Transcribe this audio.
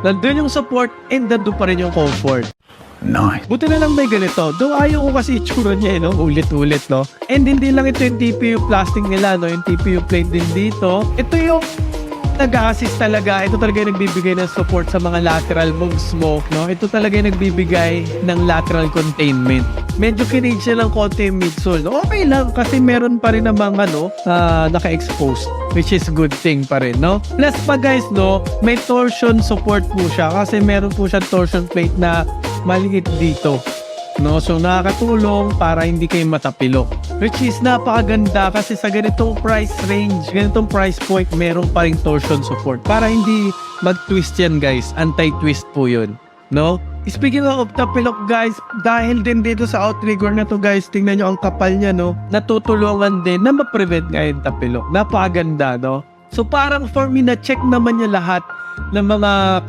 Nandun yung support and nandun pa rin yung comfort. Nice. Buti na lang may ganito. Though ayaw ko kasi itsura niya, no? Ulit-ulit, no? And hindi lang ito yung TPU plastic nila, no? Yung TPU plate din dito. Ito yung nag-assist talaga. Ito talaga yung nagbibigay ng support sa mga lateral moves mo, no? Ito talaga yung nagbibigay ng lateral containment. Medyo kinig siya ng konti yung midsole. Okay lang kasi meron pa rin namang naka-exposed, which is good thing pa rin, no? Plus pa guys, no? May torsion support po siya kasi meron po siya torsion plate na maliit dito, no? So nakakatulong para hindi kayo matapilok, which is napakaganda kasi sa ganitong price range, ganitong price point, meron pa ring torsion support para hindi mag-twist yan guys. Anti-twist po yun, no? Speaking of tapilok guys, dahil din dito sa outrigger na to guys, tingnan nyo ang kapal niya, no? Natutulungan din na ma-prevent nga yung tapilok. Napakaganda, no? So parang for me, na-check naman niya lahat ng mga